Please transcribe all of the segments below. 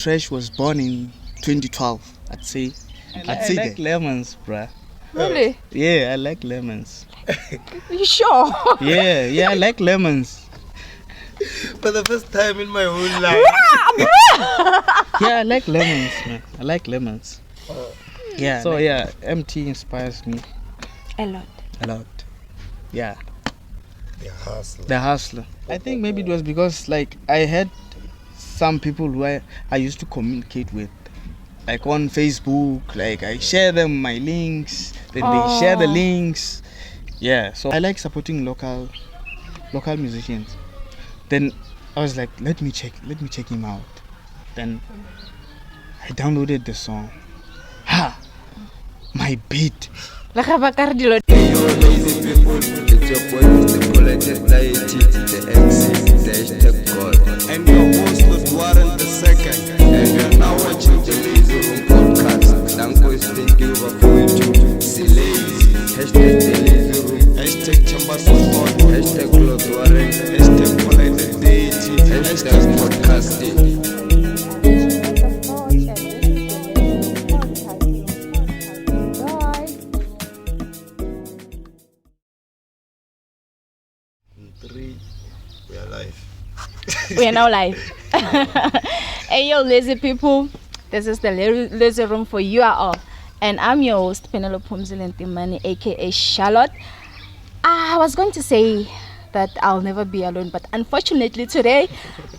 Tresh was born in 2012, I'd say. I like lemons, bruh. Really? Yeah, I like lemons. You sure? Yeah, I like lemons. For the first time in my whole life. Yeah, I like lemons, man. I like lemons. Yeah. So yeah, MT inspires me A lot. a lot. Yeah, The hustler. the hustler. I think maybe it was because like I had some people who I used to communicate with, like on Facebook. Like I share them my links, then they share the links. Yeah, so I like supporting local musicians. Then I was like, let me check him out. Then I downloaded the song. My beat. La ga ba ka re dilo. Yo, lazy people, it's your boy Mr. Collected Deity, the MC, the hashtag God. And your host was Warren the Second. And you're now watching the Lazy Room podcast. Danko is taking over for you. See lazy, hashtag the Lazy Room, Hashtag Chamba Support. hashtag Lord Warren, Hashtag Collected Deity. hashtag podcasting. Three. We are live. We are now live. Hey yo, lazy people. This is the lazy room for you all. And I'm your host, Penelope Mzilentimani, aka Charlotte. I was going to say that I'll never be alone, but unfortunately today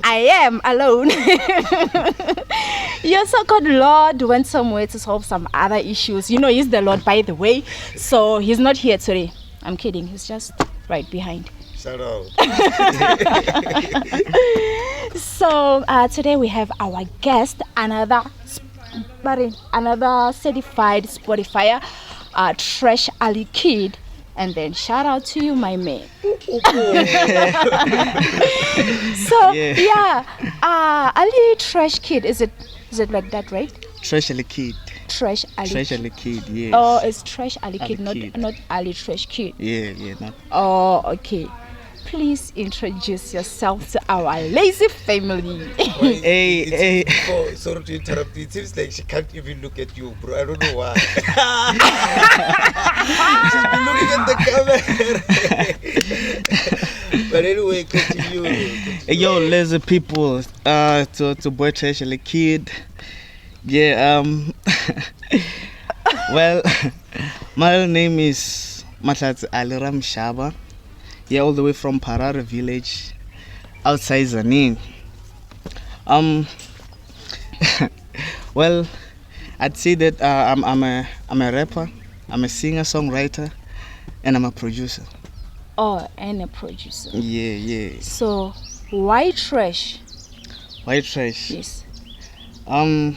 I am alone. Your so-called Lord went somewhere to solve some other issues. You know, he's the Lord, by the way. So he's not here today. I'm kidding. He's just right behind. Shout out. So today we have our guest, another certified Spotifyer, Tresh Ali Kid, and then shout out to you, my man. So yeah, Ali Tresh Kid, is it like that, right? Tresh Ali Kid. Tresh Ali. Tresh Ali Kid, yes. Oh, it's Tresh Ali Kid, Ali Kid. not Ali Tresh Kid. Yeah, not. Oh, okay. Please introduce yourself to our lazy family. Hey. Oh, sorry to interrupt. It seems like she can't even look at you, bro. I don't know why. She's been looking at the camera. But anyway, continue. Hey, yo, lazy people. To boy Tresh Ali Kid. Yeah. Well, my name is Matlat Aliram Shaba. Yeah, all the way from Parara village, outside Zanin. Well, I'd say that I'm a rapper, I'm a singer, songwriter, and I'm a producer. Oh, and a producer. Yeah. So, why Tresh? Why Tresh? Yes. I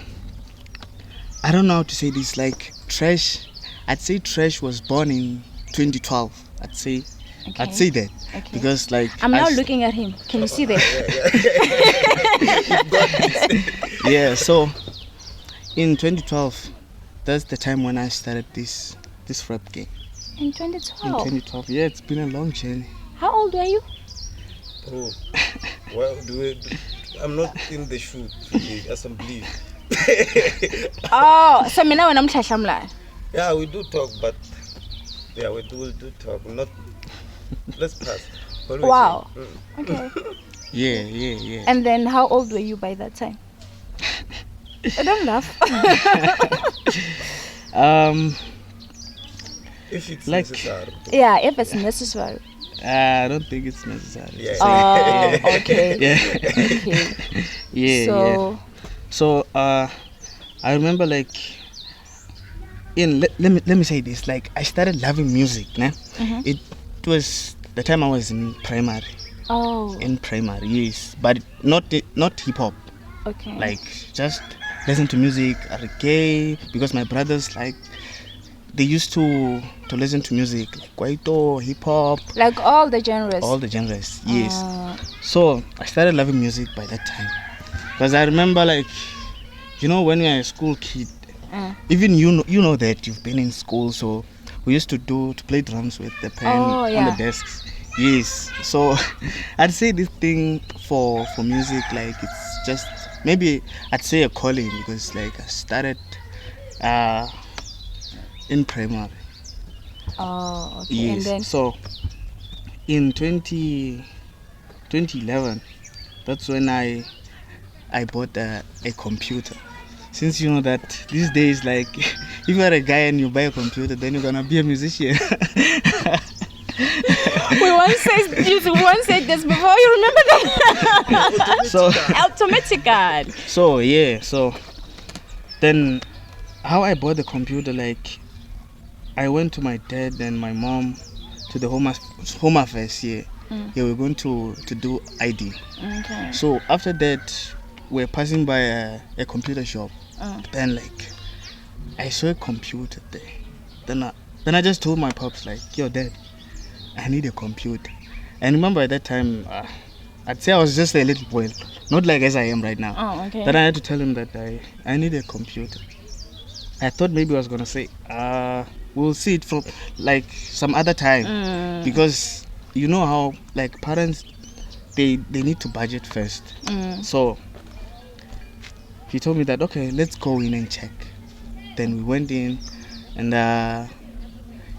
don't know how to say this. Like Tresh, I'd say Tresh was born in 2012. I'd say that because like I'm now looking at him. Can you see that? Yeah. So in 2012, that's the time when I started this rap game. In In 2012. 2012, yeah, it's been a long journey. How old were you? Oh, well, I'm not in the shoot, assembly. Oh, so me now when I'm Shashamla. Yeah, we do talk, but yeah, we'll do talk. Not. Let's pass. What do we Wow. say? Okay. Yeah. And then how old were you by that time? Don't laugh. If it's Like- necessary. Yeah, if it's necessary. I don't think it's necessary. to Yeah. say. Oh, okay. Yeah. Okay. Yeah. So, So I remember like let me say this, like I started loving music, nah? It was the time I was in primary. oh, In primary, yes, but not hip hop. okay. Like just listen to music, reggae, because my brothers like they used to listen to music like kwaito, hip hop, Like all the genres. all the genres. Yes. So I started loving music by that time, because I remember like, you know, when you're a school kid, even you know that you've been in school, so we used to play drums with the pen Oh, on yeah. the desks. Yes. So I'd say this thing for music, like it's just maybe I'd say a calling because like I started in primary. Oh, okay. Yes. And then So in 2011, that's when I bought a computer. Since you know that these days, like, if you're a guy and you buy a computer, then you're gonna be a musician. we once said this before. You remember that? So Automatic God. So yeah, so then how I bought the computer, like I went to my dad and my mom to the home affairs here. Yeah, we're going to do ID. Okay. So after that, we're passing by a computer shop. Then like I saw a computer there. Then I just told my pops like, yo dad, I need a computer. And remember at that time, I'd say I was just a little boy, not like as I am right now. Oh, okay. Then I had to tell him that I need a computer. I thought maybe I was gonna say, we'll see it from like some other time, because you know how like parents they need to budget first. So he told me that okay, let's go in and check. Then we went in, and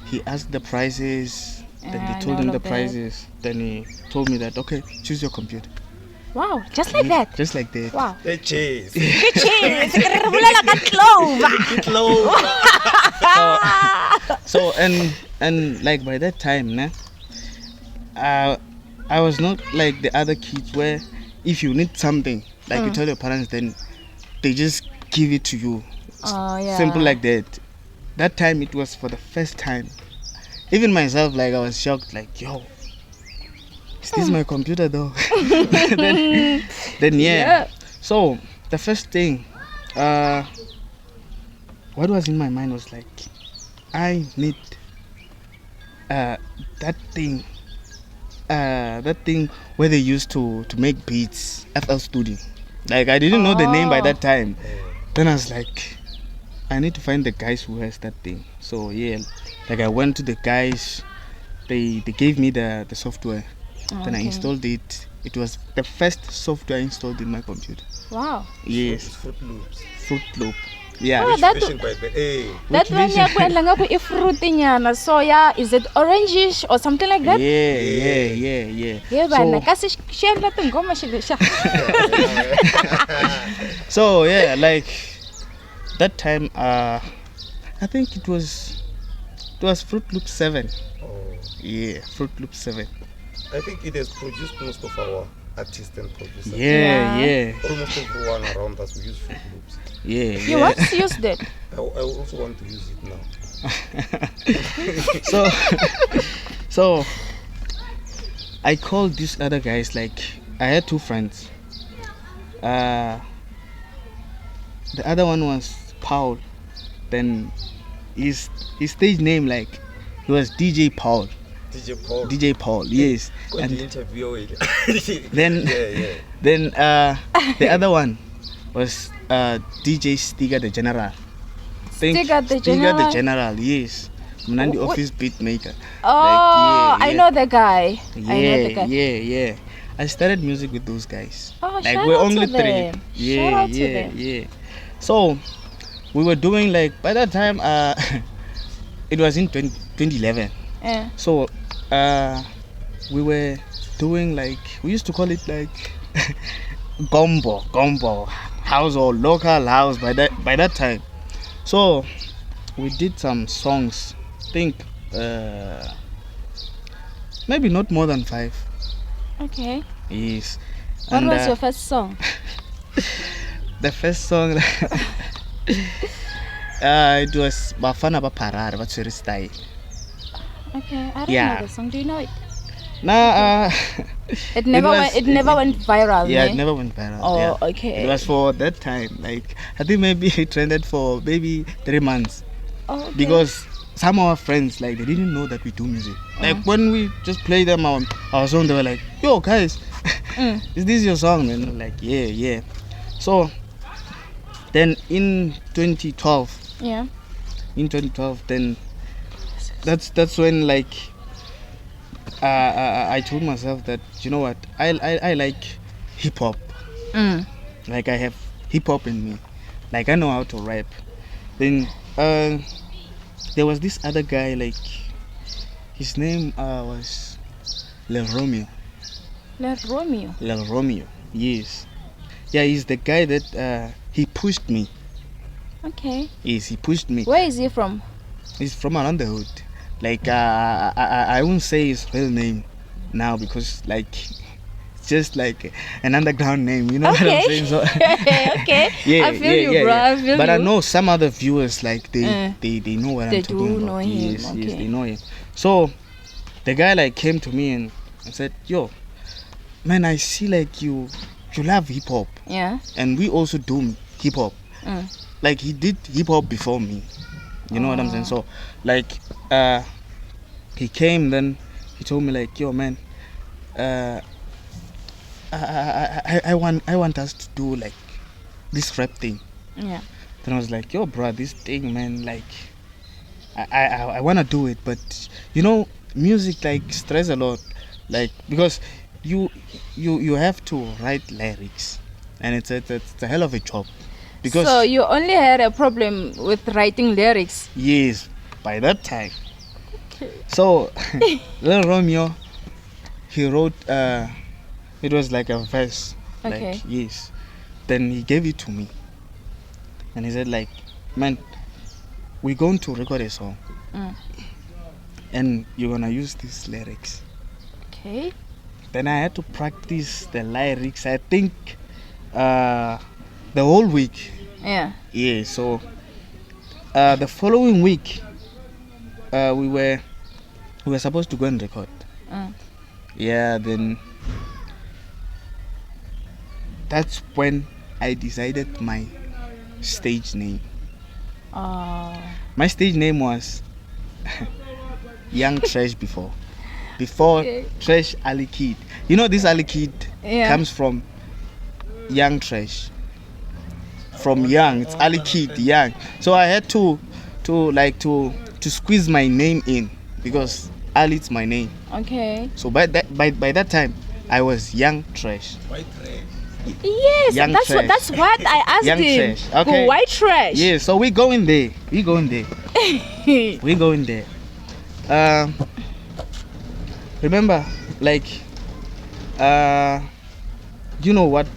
he asked the prices. Then they told him the prices. Then he told me that okay, choose your computer. Wow, just like that. Just like that. Wow. Hey, cheese. So and like by that time, nah, I was not like the other kids where if you need something, like you tell your parents, then they just give it to you. Oh yeah. Simple like that. That time it was for the first time. Even myself, like I was shocked, like yo, is this my computer though? then yeah. So the first thing, what was in my mind was like, I need that thing where they used to make beats, FL Studio. Like I didn't know the name by that time. Then I was like, I need to find the guys who has that thing. So yeah, like I went to the guys. They gave me the software. Then I installed it. It was the first software I installed in my computer. Wow. Yes. Fruit Loops. Fruit Loop. Yeah. Oh, that Fishing by the A. that one ya kwenda ngaku ifrutinyana soya, is it orangish or something like that? Yeah. Yeah, bana kasi share la ngoma shilisha. So yeah, like that time, I think it was Fruit Loop 7. Oh, Yeah, Fruit Loop 7. I think it has produced most of our artists and producers. Yeah. Almost everyone around us we use Fruit Loops. You once used it. I also want to use it now. So I called these other guys. Like I had two friends. The other one was Paul. Then his stage name, like, he was DJ Paul. DJ Paul, yes. And And interview then then the other one was DJ Stiga the General. Stiga the General, yes. Mnandi office beat maker. Oh, I know the guy. Yeah. I started music with those guys. Oh, like shout we're out only to three. them. Shout out to them. Yeah. So we were doing like by that time it was in 2011. Yeah. So we were doing like we used to call it like gombo house or local house by that time. So we did some songs. I think maybe not more than 5. Okay. Yes. What And, was your first song? the first song it was Bafana Baparare, what's your style? Okay, I don't Yeah. know the song. Do you know it? Nah, It never went viral. yeah, ne? it never went viral. Oh, yeah. okay. It was for that time. Like I think maybe it trended for maybe 3 months. Oh, okay. Because some of our friends, like, they didn't know that we do music. Like when we just play them on our song, they were like, "Yo, guys, is this your song?" And I'm like, "Yeah." So then in 2012, Yeah. then that's when like I told myself that, you know what, I like hip hop. Like I have hip hop in me. Like I know how to rap. Then there was this other guy, like his name was Lil Romeo. Let Romeo. Lil Romeo, yes. Yeah, he's the guy that he pushed me. Okay. Yes, he pushed me. Where is he from? He's from around the hood. Like I won't say his real name now because like it's just like an underground name. You know what I'm saying? So, Okay. yeah, I feel you, bro. I feel but you. I know some other viewers like they know what They I'm talking do about. know him, Yes, yes, okay. they know him. So the guy like came to me and said, "Yo, man, I see like you love hip hop, Yeah. and we also do hip hop. Like he did hip hop before me. You know what I'm saying? So like he came, then he told me like, yo man, I want us to do like this rap thing. Yeah. Then I was like, yo bro, this thing man, like I wanna do it, but you know music like stress a lot, like because you have to write lyrics, and it's a hell of a job. Because So you only had a problem with writing lyrics. yes, by that time. So Lil Romeo, he wrote it was like a verse. Okay. Like yes. Then he gave it to me. And he said like, man, we're going to record a song. And you're gonna use these lyrics. Okay. Then I had to practice the lyrics, I think the whole week. Yeah. Yeah, so the following week we were supposed to go and record. Yeah, then that's when I decided my stage name. My stage name was Young Tresh before Okay. Tresh Ali Kid. You know this Ali Kid Yeah. comes from Young Tresh. From young, it's Ali Kid, young. So I had to squeeze my name in because Ali is my name. Okay. So by that time I was Young Tresh. White trash. Yes, Young that's trash. that's what I asked Young him. trash, okay. White trash. Yeah, so we going there. We going there. Remember, like, you know what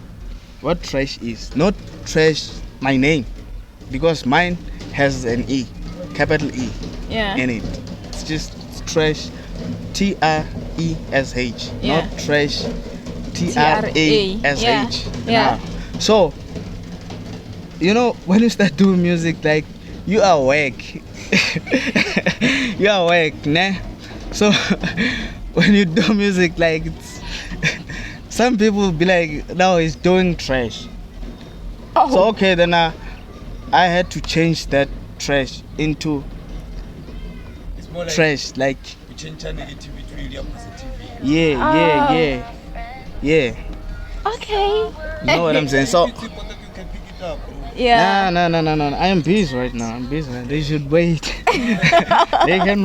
trash is? Not trash my name, because mine has an E, capital E, Yeah. in it. It's just trash, TRESH, Yeah. not trash, TRASH. Yeah. Nah. So, you know, when you start doing music, like, you are whack. You are whack, nah? So, when you do music, like, it's some people will be like, no, he's doing trash. Oh. So, okay, then I had to change that trash into It's more like trash, like, we change negativity to really positive. yeah. Okay. You know what I'm saying? So, It's important you can pick it up, bro. Yeah. no. I am busy right now. I'm busy. They should wait. They can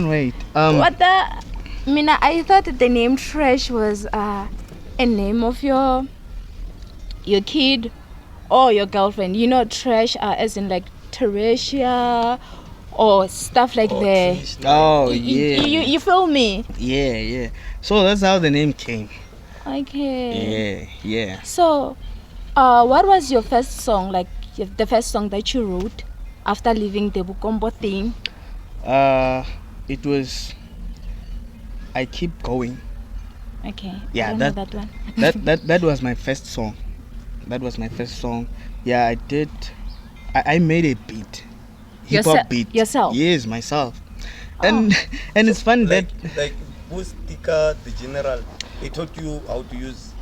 wait. What the? Mina, I thought that the name Tresh was a name of your kid or your girlfriend. You know, Tresh as in like Teresia or stuff like that. Oh, You feel me? Yeah. So that's how the name came. Okay. Yeah. So, what was your first song? Like the first song that you wrote after leaving the Bukombo thing? It was I Keep Going. Okay. Yeah, I don't know that one. that was my first song. Yeah, I did. I made a beat. Hip hop beat. Yourself? Yes, myself. And it's fun Like that Boost, Tika, the general, they taught you how to use.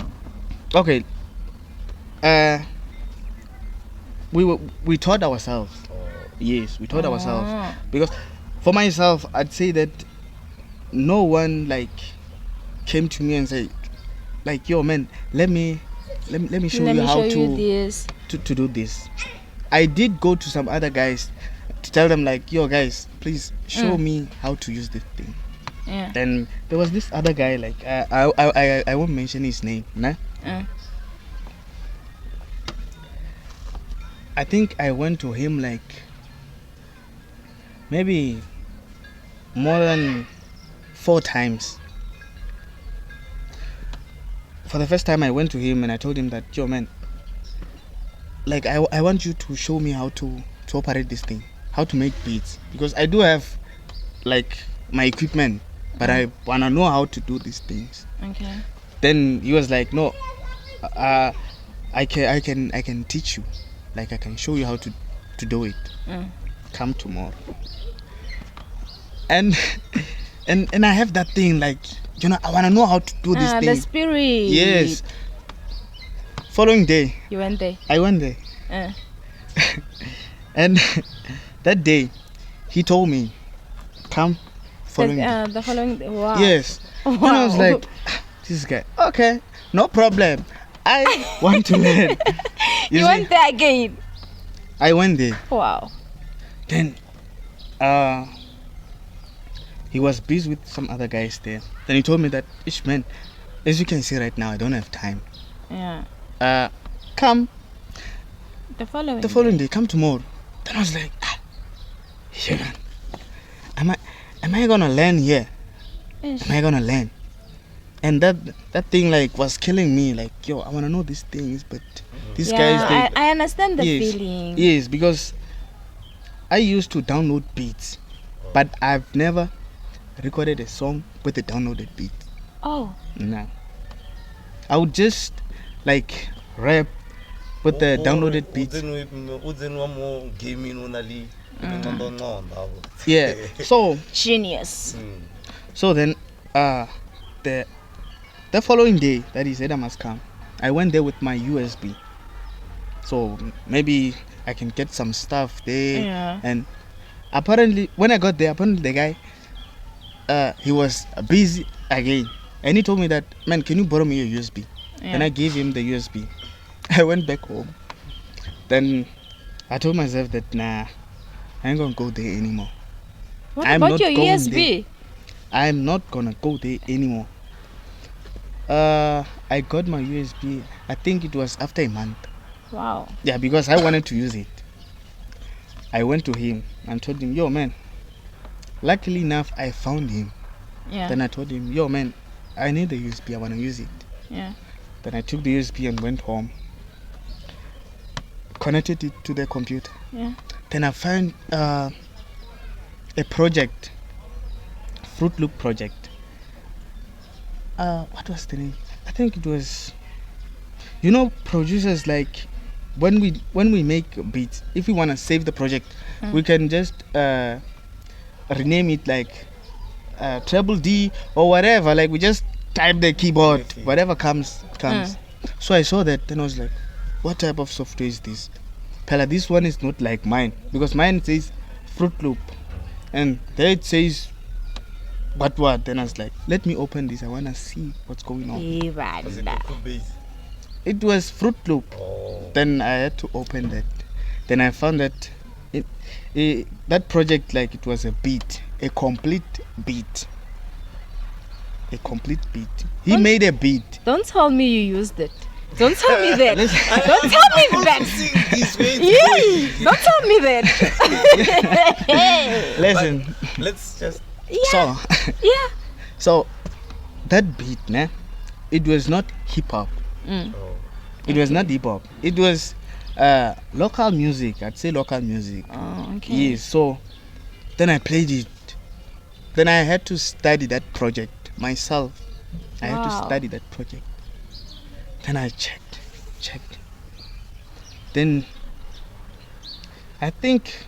okay. We taught ourselves. Yes, we taught ourselves, because for myself I'd say that no one like came to me and said like, yo man, let me show Let you me how show you this. to do this. I did go to some other guys to tell them like, yo guys, please show me how to use this thing. Yeah. Then there was this other guy, like I won't mention his name, nah? I think I went to him like maybe more than 4 times. For the first time I went to him and I told him that, yo man, like I want you to show me how to operate this thing, how to make beats, because I do have like my equipment, but I wanna know how to do these things. Okay. Then he was like, no, I can teach you, like I can show you how to do it. Come tomorrow. And and I have that thing, like, you know, I wanna know how to do this thing. The spirit. Yes. Following day, You went there. I went there. And that day, he told me, come following day. The following day. Wow. Yes. Wow. And I was like, this guy, okay, no problem. I want to learn. You see, went there again. I went there. Wow. Then he was busy with some other guys there. Then he told me that, ish man, as you can see right now, I don't have time. Yeah. Come The following. the following day, come tomorrow. Then I was like, yeah, man, am I gonna learn here? Ish. Am I gonna learn? And that thing like was killing me. Like, yo, I wanna know these things, but these guys, they, I understand the yes, feeling. yes, because I used to download beats, but I've never recorded a song with a downloaded beat. Oh. No, I would just like rap with the downloaded beats. Yeah. So Genius. then the following day that he said I must come, I went there with my USB. So maybe I can get some stuff there. Yeah. And apparently when I got there, apparently the guy he was busy again. And he told me that, man, can you borrow me your USB? Yeah. And I gave him the USB. I went back home. Then I told myself that, nah, I ain't gonna go there anymore. What I'm about not your going USB? I'm not gonna go there anymore. I got my USB, I think it was after a month. Wow. Yeah, because I wanted to use it. I went to him and told him, yo man, luckily enough I found him. Yeah. Then I told him, yo man, I need the USB, I wanna use it. Yeah. Then I took the USB and went home, connected it to the computer. Yeah. Then I found a project, Fruit Loop project. What was the name? I think it was, you know, producers, like when we make beats, if we want to save the project, we can just rename it like treble D or whatever. Like we just type the keyboard, whatever comes. So I saw that, then I was like, what type of software is this? Pella, this one is not like mine, because mine says Fruit Loop and there it says what. Then I was like, let me open this, I want to see what's going on. It was Fruit Loop. Then I had to open that. Then I found that that project, like, it was a beat, a complete beat. He made a beat. Don't tell me you used it. Don't tell me that. Don't tell me that. Yeah. Don't tell me that. Listen. Let's just. Yeah. So, Yeah. so that beat, nah, it was not hip hop. It was not hip hop. It was local music. I'd say local music. Oh, okay. Yes. So then I played it. Then I had to study that project myself. I had to Wow. study that project. Then I checked. Then I think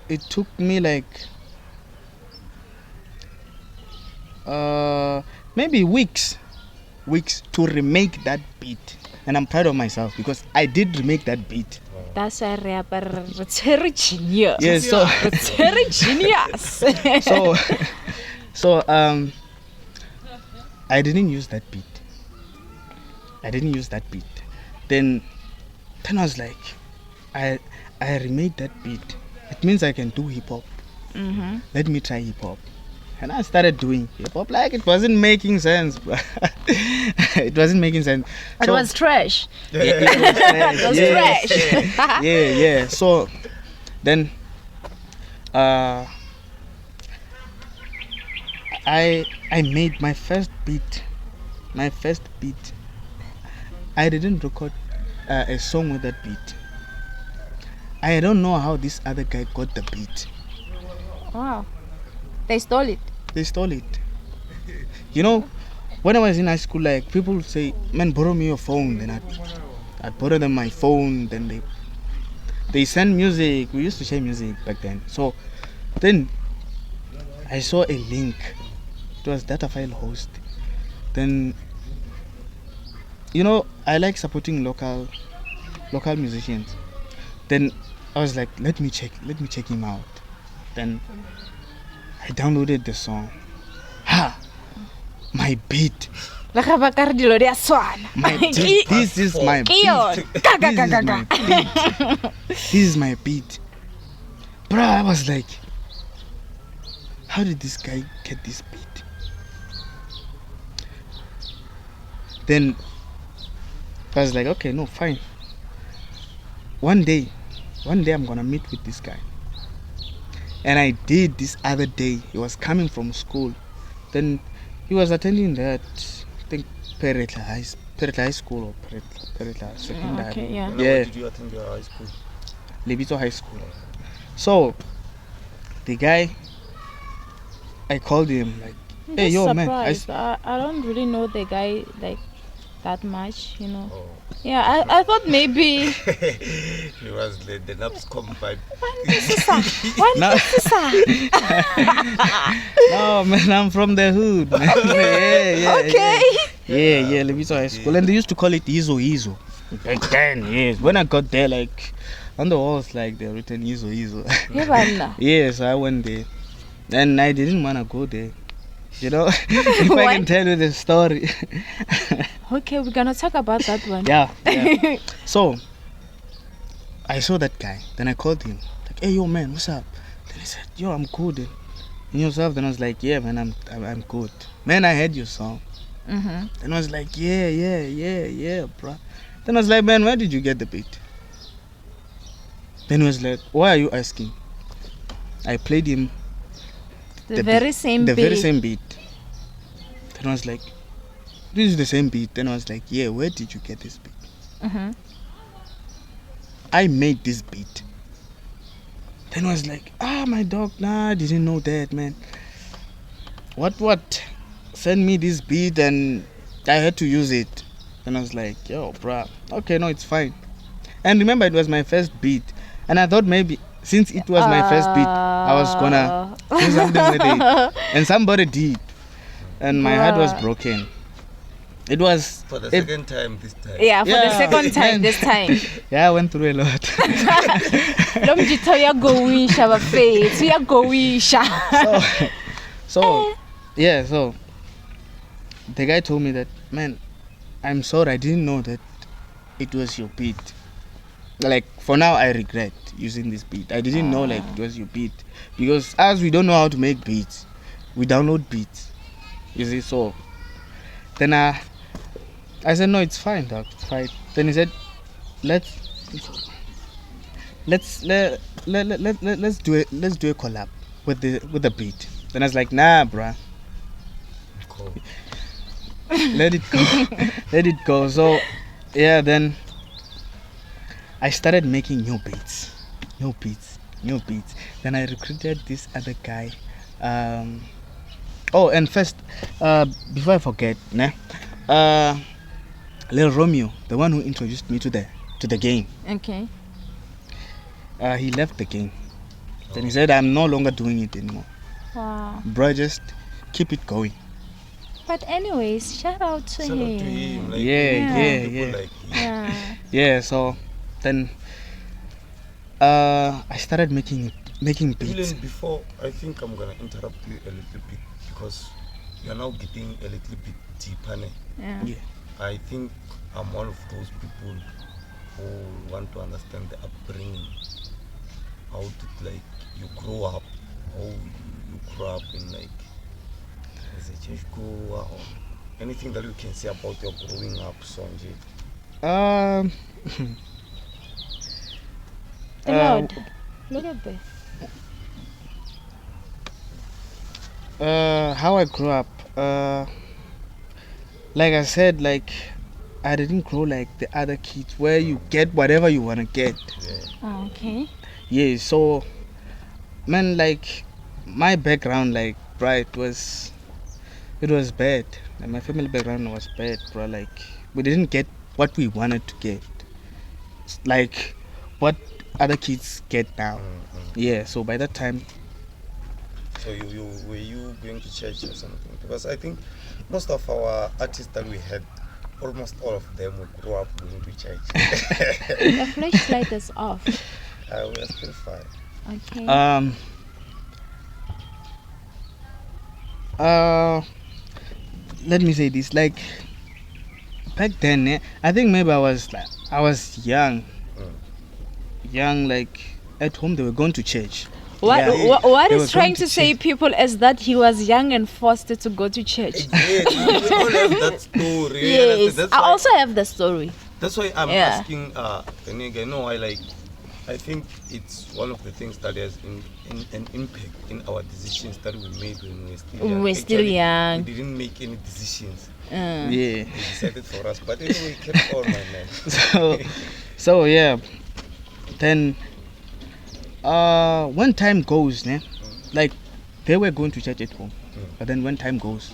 it took me like maybe weeks to remake that beat, and I'm proud of myself because I did remake that beat. That's why rapper very genius. Yes, so Very genius. so I didn't use that beat. Then I was like, I remade that beat. It means I can do hip hop. Let me try hip hop. And I started doing hip hop. Like it wasn't making sense, bro. It wasn't making sense. It So- was trash. Yeah, it was trash. It was Yeah. trash. Yeah. So then I made my first beat. I didn't record a song with that beat. I don't know how this other guy got the beat. Wow. They stole it. They stole it. You know, when I was in high school, like people would say, "Man, borrow me your phone." Then I'd borrow them my phone. Then they send music. We used to share music back then. So then I saw a link. It was data file host. Then you know I like supporting local musicians. Then I was like, let me check him out. Then I downloaded the song. My beat. Le ga ba ka re dilo di a tshwana. This is my Ke beat. yone. Ka, ka, ka, ka, ka. This is my beat. Bro, I was like, how did this guy get this beat? Then I was like, okay, no, fine. One day I'm gonna meet with this guy. And I did this other day. He was coming from school. Then he was attending that, I think, Peretla High School or Peretla Secondary. Okay, yeah. Yeah. Where did you attend your high school? Lebito High School. So the guy, I called him like, I'm hey, just yo, man. surprised. I don't really know the guy like that much, you know. Oh. Yeah, I thought maybe. He was the NAPSCOM vibe. No, man, I'm from the hood. Man. Yeah. Okay. Yeah, Lebito High School. And they used to call it Izo. Back then, yes. When I got there, like, on the walls, like, they're written Izo. Yeah, bana. Yes, I went there. And I didn't want to go there. You know, if I can tell you the story. Okay, we're gonna talk about that one. Yeah. So, I saw that guy. Then I called him. Like, hey, yo, man, what's up? Then he said, yo, I'm good. And yourself? Then I was like, yeah, man, I'm good. Man, I heard your song. Mm-hmm. Then I was like, yeah, bro. Then I was like, man, where did you get the beat? Then he was like, why are you asking? I played him The very same the beat. very same beat. Then I was like, this is the same beat. Then I was like, yeah, where did you get this beat? Mm-hmm. I made this beat. Then I was like, my dog, nah, I didn't know that, man. What? Send me this beat and I had to use it. Then I was like, yo, bruh, okay, no, it's fine. And remember, it was my first beat. And I thought maybe, since it was my first beat, I was gonna do something with it. And somebody did. And my heart was broken. It was... For the second time this time. Yeah, for the Yeah, second time man. this time. Yeah, I went through a lot. Lo mjito ya gowisha bafethu ya gowisha. So the guy told me that, man, I'm sorry, I didn't know that it was your beat. Like, for now, I regret using this beat. I didn't know, like, it was your beat. Because as we don't know how to make beats, we download beats. You see, so then I said, no, it's fine, dog, it's fine. Then he said, let's do a collab with the beat. Then I was like, nah, bruh. Cool. Let it go. So yeah, then I started making new beats. Then I recruited this other guy. And first, before I forget, Lil Romeo, the one who introduced me to the game, Okay. he left the game. Then he said, I'm no longer doing it anymore. Wow. Bro, just keep it going. But anyways, shout out to Shout out to him. him. Like, Yeah. people like him. Yeah. Yeah, so then I started making beats. Even before, I think I'm gonna interrupt you a little bit because you're now getting a little bit deeper. Yeah. Yeah. I think I'm one of those people who want to understand the upbringing, how did like you grow up, how you grew up in like or anything that you can say about your growing up, Sonji? The Lord. Look at this. How I grew up, like I said, like I didn't grow like the other kids where you get whatever you want to get. Oh, okay. Yeah, so man, like my background, like bruh, it was bad. Like, my family background was bad, bro. Like we didn't get what we wanted to get, like what other kids get now. Yeah, so by that time, So you were you going to church or something? Because I think most of our artists that we had, almost all of them would grow up going to church. The flashlight is off. We are still fine. Okay. Let me say this, like back then, I think maybe I was young, like at home they were going to church. What Yeah. what They is were trying going to say people is that he was young and forced to go to church. Yeah, we all have that story. Yes, That's I why- also have the story. That's why I'm Yeah. asking the nigga. No, I think it's one of the things that has an impact in our decisions that we made when we were still young. We're still Actually, young. We didn't make any decisions. Yeah. They decided for us. But anyway, kept on, my man. So yeah, then when time goes, like they were going to church at home, but then when time goes,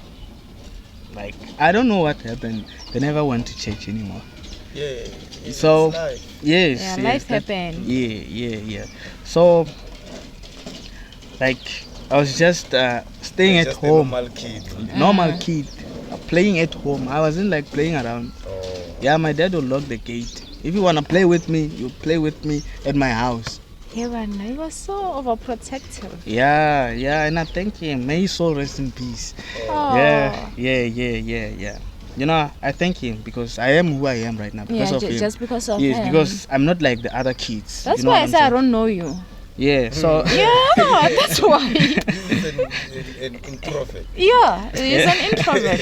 like I don't know what happened, they never went to church anymore. Yeah. So it's life. yes, Yeah, yes, life that- happened. Yeah. So like I was just staying at Just a home, normal kid. normal kid, playing at home. I wasn't like playing around. Oh. Yeah, my dad will lock the gate. If you wanna play with me, you play with me at my house. Yeah, but he was so overprotective. Yeah, and I thank him. May his soul rest in peace. Oh. Yeah. You know, I thank him because I am who I am right now because Yeah, of him. just because of Yes, him. because I'm not like the other kids. That's you know why what I I'm say I saying? don't know you. Yeah, so Yeah, that's why. This is an introvert. Yeah, he's an introvert.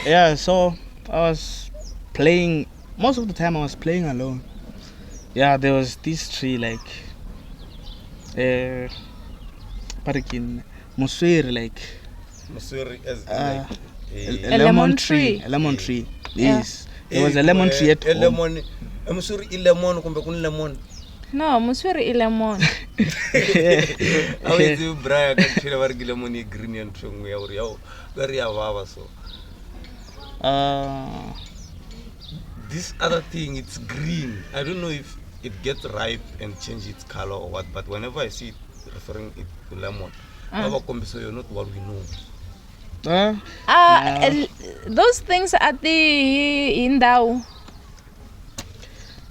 yeah. So I was playing. Most of the time I was playing alone. Yeah, there was this tree like, Parakin Muswir, like Muswiri as Uh, like a lemon tree. tree. A lemon tree. Yeah. Yes. There was a lemon tree at home. lemon. Muswiri lemon kumbe kun lemon. No, Muswiri lemon. How is you Brian can tell about lemon green and chung we are very avava so. This other thing, it's green. I don't know if it gets ripe and change its color or what, but whenever I see it referring it to lemon, so you're not what we know. Those things at the indao.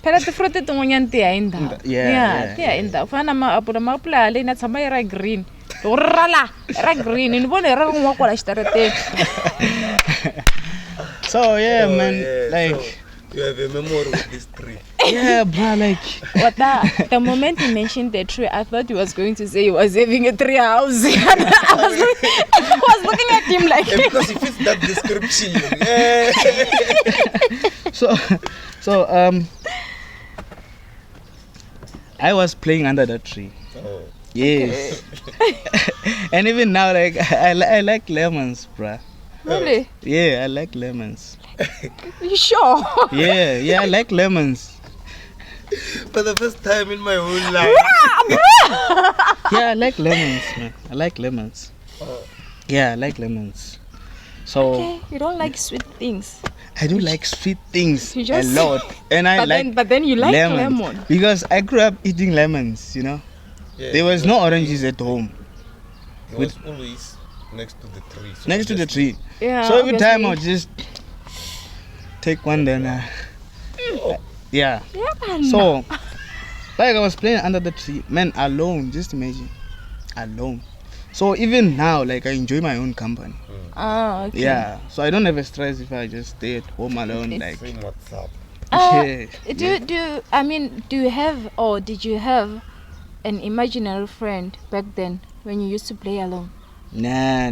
Phela fruit tin'wanyana ti ya hi ndhawu. Yeah. ti ya hi ndhawu. Fana na maapula leyi na tshama yi ra green. Ra green ni vona ra rin'we kwala xitarateni. So yeah, Oh, man, yeah, like so you have a memory with this tree. yeah, bro, like What the moment he mentioned the tree, I thought he was going to say he was having a tree house. I was looking at him like. And because it fits that description. Yeah. so I was playing under that tree. Oh. Yes. And even now, like I like lemons, bruh. Really? Yeah, I like lemons. You sure? Yeah, I like lemons. For the first time in my whole life. Yeah, I like lemons, man. I like lemons. Yeah, I like lemons. So Okay, you don't like sweet things. I do like sweet things You a just- lot, and I like But then you like lemons lemon. because I grew up eating lemons. You know, Yeah, there was no oranges at home It was always next to the tree. So next to the tree. Yeah. So every time I would obviously. just take one, then yeah. Yeah, man. So like I was playing under the tree, man, alone. Just imagine, alone. So even now, like I enjoy my own company. Oh, okay. Yeah. So I don't have a stress if I just stay at home alone. Like Same what's up. yeah. Do you have or did you have an imaginary friend back then when you used to play alone? Nah.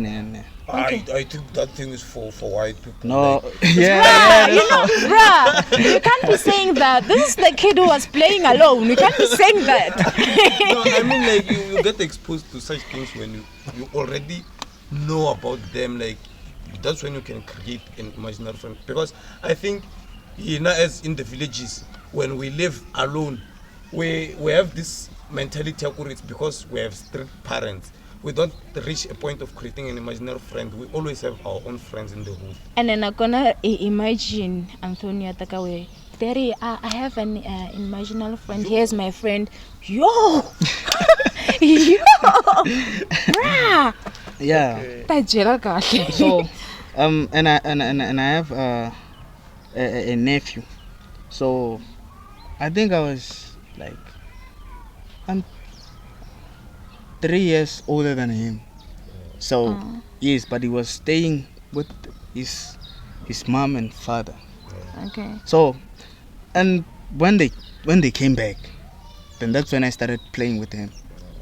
I think that thing is for white people. No, Like, yeah, You know, bruh, you can't be saying that. This is the kid who was playing alone. You can't be saying that. no, I mean like you get exposed to such things when you already know about them. Like that's when you can create an imaginary friend. Because I think as in the villages, when we live alone, we have this mentality of it's because we have strict parents. We don't reach a point of creating an imaginary friend. We always have our own friends in the hood. And then I'm gonna imagine Antonia Takawe. Daddy, I have an imaginary friend. Here's my friend. Yo, yo, bruh. yeah. Tajela kahle. So, and I have a nephew. So, I think I was like, I'm 3 years older than him. So, yes, but he was staying with his mom and father. Okay. So, and when they came back, then that's when I started playing with him.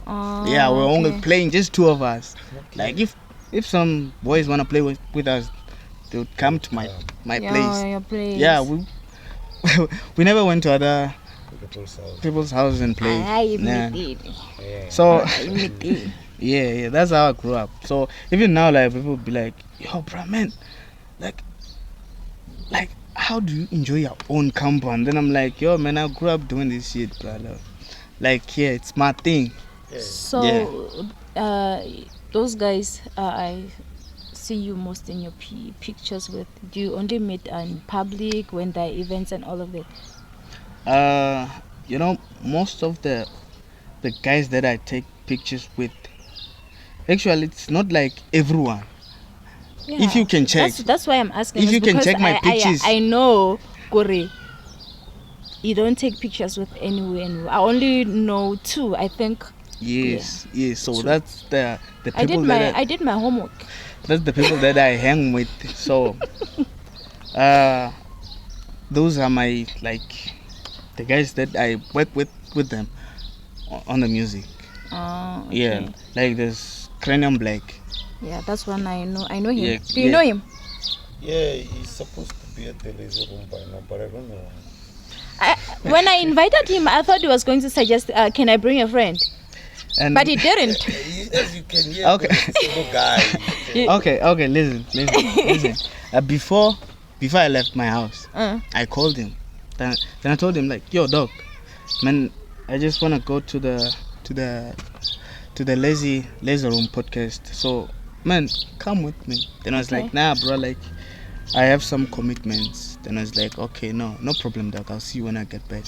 Yeah, we're only playing, just two of us. Like if some boys wanna play with us, they would come to my place. Your place. Yeah, we never went to other People's house. people's houses and played. Yeah. Yeah. So yeah, that's how I grew up. So even now, like people be like, "Yo, bro, man, like, how do you enjoy your own compound?" Then I'm like, "Yo, man, I grew up doing this shit, brother. Like, yeah, it's my thing." So, those guys, I see you most in your pictures with. Do you only meet in public when there are events and all of that? Most of the guys that I take pictures with, actually, it's not like everyone. If you can check, That's why I'm asking. if is you can because check my pictures. I know, Kore, you don't take pictures with anyone. I only know two, I think. Yes. So True. that's the people I did my homework. that's the people that I hang with. So, those are my the guys that I work with them on the music. Oh, okay. Yeah, like there's Cranium Black. Yeah, that's one I know. I know him. Yeah, Do you know him? Yeah, he's supposed to be at the laser room by now, but I don't know. When I invited him, I thought he was going to suggest, can I bring a friend? And But he didn't. As you can hear, Okay. the guy. Okay, listen. Before I left my house, I called him. Then I told him like, "Yo, dog, man, I just wanna go to the laser room podcast. So, man, come with me." Then I was like, "Nah, bro, like, I have some commitments." Then I was like, "Okay, no problem, dog. I'll see you when I get back."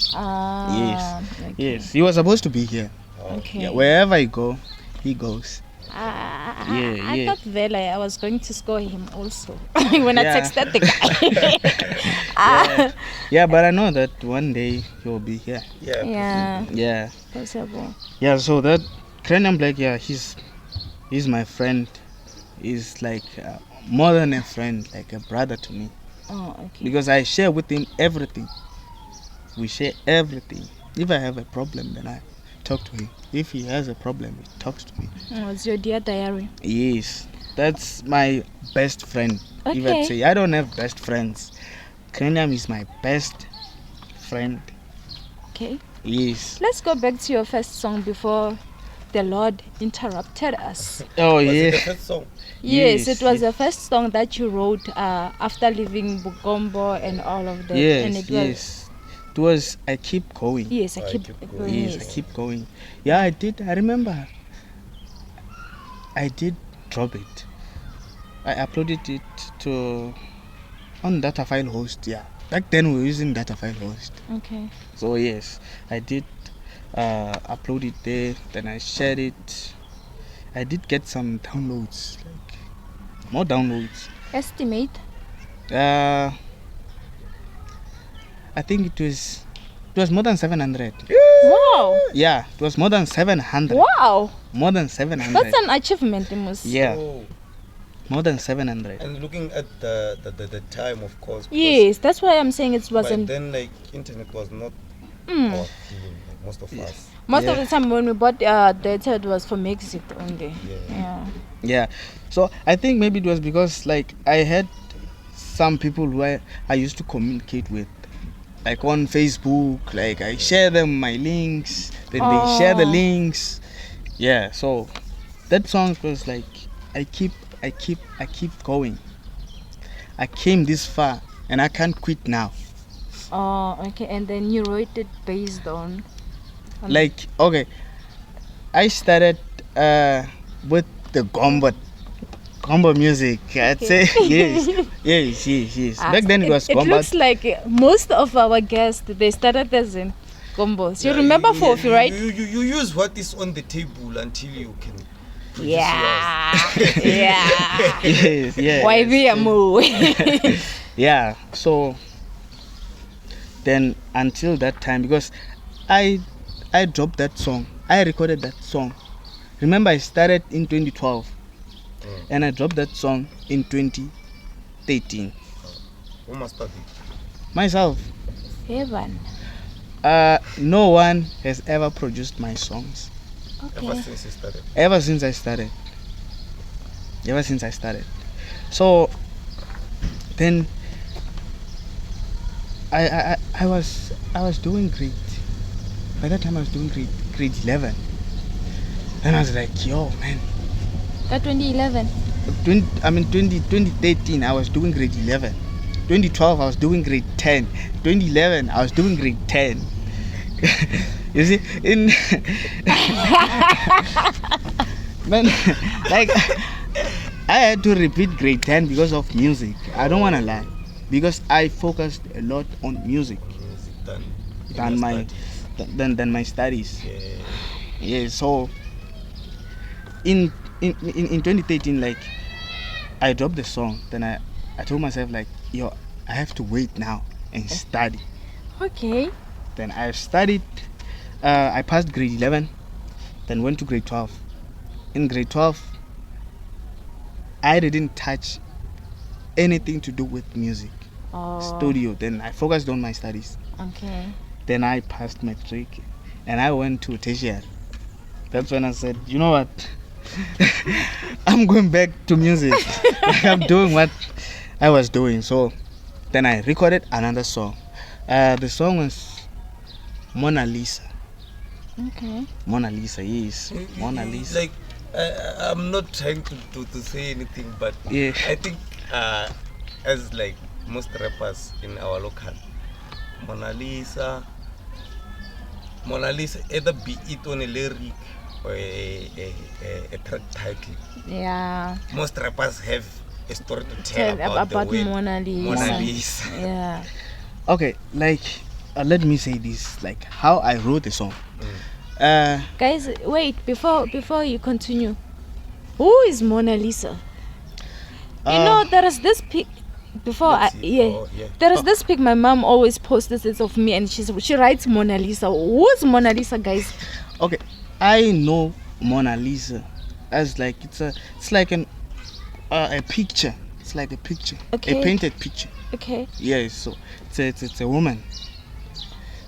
Yes. He was supposed to be here. Okay. Yeah, wherever I go, he goes. I thought Vela, I was going to score him also when I Yeah. texted the guy. Yeah, but I know that one day he will be here. Yeah, Yeah. possible. Yeah, so that Cranium Black, yeah, he's my friend. He's like more than a friend, like a brother to me. Oh, okay. Because I share with him everything. We share everything. If I have a problem, then I talk to him. If he has a problem, he talks to me. Oh, it's your dear diary. Yes, that's my best friend. If Okay. I'd say I don't have best friends, Cranium is my best friend. Okay. Yes. Let's go back to your first song before the Lord interrupted us. Oh Was it yeah. the first song? Yes, Yes, it was the first song that you wrote after leaving Bukombo and all of that. And Yes, it was, yes. It was I keep going. Yes, I I keep keep going. going. Yes, I keep going. Yeah, I did. I remember. I did drop it. I uploaded it on data file host. Yeah, back then we were using data file host. Okay. So yes, I did upload it there. Then I shared it. I did get some downloads, like more downloads. Estimate. I think it was more than 700. Wow. Yeah, it was more than 700. Wow. More than 700. That's an achievement, Amos. Yeah, Oh. more than 700. And looking at the time, of course. because Yes, that's why I'm saying it By wasn't. then, like, internet was not Mm. our thing. most of us. Most of Yeah. the time when we bought data, it was for Megxit only. Yeah. Yeah. So I think maybe it was because like I had some people who I used to communicate with, like on Facebook. Like I share them my links, then they share the Oh. links. Yeah. So that song was like I keep going. I came this far and I can't quit now. Oh, okay. And then you wrote it based on. Like okay, I started with the combo music. I'd say yes. Ah, Back then it was It combo. looks like most of our guests they started as in combos. You Yeah, remember Fofi, right? You use what is on the table until you can produce Yeah. yours. Yeah. yes. Why be a move? Yeah. So then until that time, because I dropped that song. I recorded that song. Remember, I started in 2012, and I dropped that song in 2013. Who must that be? Myself. Heaven. No one has ever produced my songs Ever Okay. since you started. ever since I started. So then I was doing great. By that time I was doing grade 11. Then I was like, yo man, That 2011. 2013 I was doing grade 11. 2012 I was doing grade 10. 2011 I was doing grade 10. You see, in man, like I had to repeat grade 10 because of music. I don't wanna lie, because I focused a lot on music Music done. than my studies. Yeah. Yeah, so in 2013, like I dropped the song. Then I told myself like, yo, I have to wait now and study. Okay. Then I studied. I passed grade 11. Then went to grade 12. In grade 12, I didn't touch anything to do with music, Oh. studio. Then I focused on my studies. Okay. Then I passed matric, and I went to tertiary. That's when I said, you know what? I'm going back to music. Like, I'm doing what I was doing. So then I recorded another song. The song was Mona Lisa. Okay. Mona Lisa, yes. Mona Lisa. Like, I'm not trying to say anything, but Yeah. I think as like most rappers in our local, Mona Lisa, either be it on a lyric or a track title. Yeah. Most rappers have a story to tell Tell about, about the word Mona Lisa. Mona Lisa. Yeah. Okay, like let me say this, like how I wrote the song. Guys, wait, before you continue. Who is Mona Lisa? You know, there is this pic before I, Let's see. yeah. Oh, yeah. There is this pic my mom always posts it of me, and she writes Mona Lisa. Who's Mona Lisa, guys? Okay, I know Mona Lisa as like it's like a picture. It's like a picture, Okay. a painted picture. Okay. Yes, so it's a woman.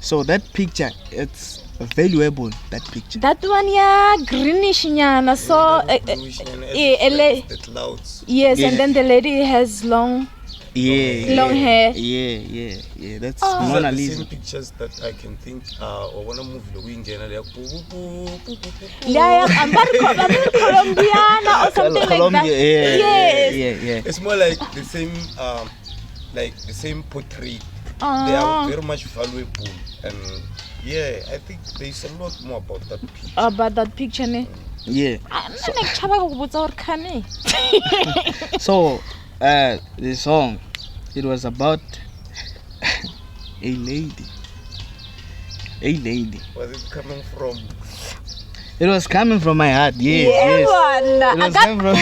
So that picture, it's valuable. That picture. That one, yeah, greenish nyana. So, Bluish and the clouds. yes, Yeah. and then the lady has long Yeah. hair. Yeah. That's Oh. These are Mona the Lisa. same pictures that I can think or when I move the wing and Yeah, I'm Colombiana or something like that. Colombia, Yes. yeah. it's more like the same portrait. They are very much valuable, and yeah, I think there's a lot more about that picture. About that picture, ne? Yeah. So, So the song, it was about a lady. Was it coming from? It was coming from my heart. Yes. man. It was coming from. I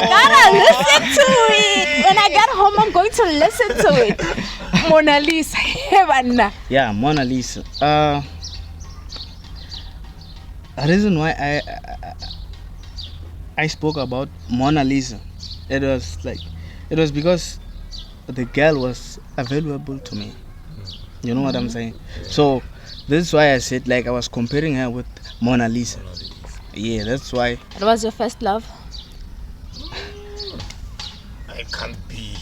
gotta listen to it. When I get home, I'm going to listen to it. Mona Lisa. Heaven. Yeah, Mona Lisa. A reason why I spoke about Mona Lisa, it was because the girl was available to me. You know what I'm saying? So That's why I said like I was comparing her with Mona Lisa. Yeah, that's why. It was your first love. I can't be.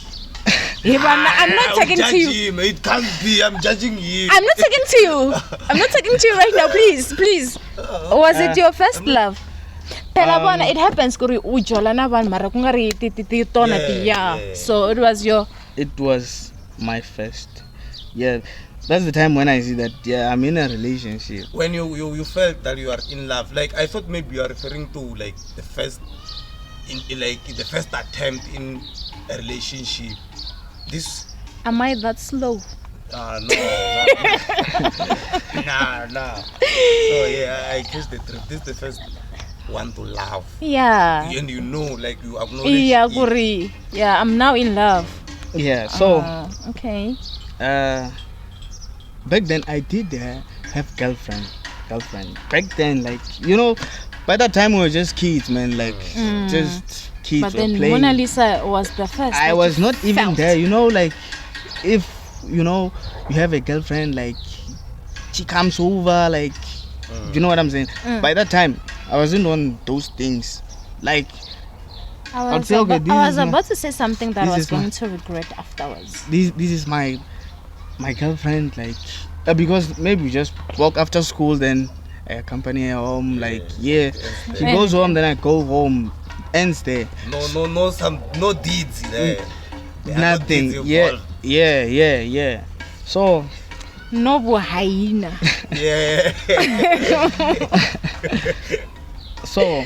Yeah, but I'm not talking to you. Him. It can't be. I'm judging him. I'm not talking to you. I'm not talking to you right now. Please. Was it your first love? Phela bona, it happens kuri ujola na vanhu mara ku nga ri ti tona ti ya. So it was your. It was my first. Yeah, that's the time when I see that. Yeah, I'm in a relationship. When you felt that you are in love, like I thought maybe you are referring to like the first, the first attempt in a relationship. This. Am I that slow? No. Nah. So yeah, I guess the trip. This is the first one to love. Yeah. And you know, like you acknowledge. Yeah, it. Guri. Yeah, I'm now in love. Yeah. So. Okay. Back then I did have girlfriend. Back then, like by that time we were just kids, man. Like just kids. But were then playing. Mona Lisa was the first. I that was you not even felt. there. Like if you have a girlfriend, like she comes over, like you know what I'm saying. By that time I wasn't on those things. Like I I'd was, say, okay, about, this I is was my- about to say something that I this was is my- going to regret afterwards. this is my girlfriend, like because maybe we just walk after school, then I accompany her home, like she goes home, then I go home, ends there. No deeds there. There are no Nothing. deeds Yeah. involved. So No hyena. Yeah. so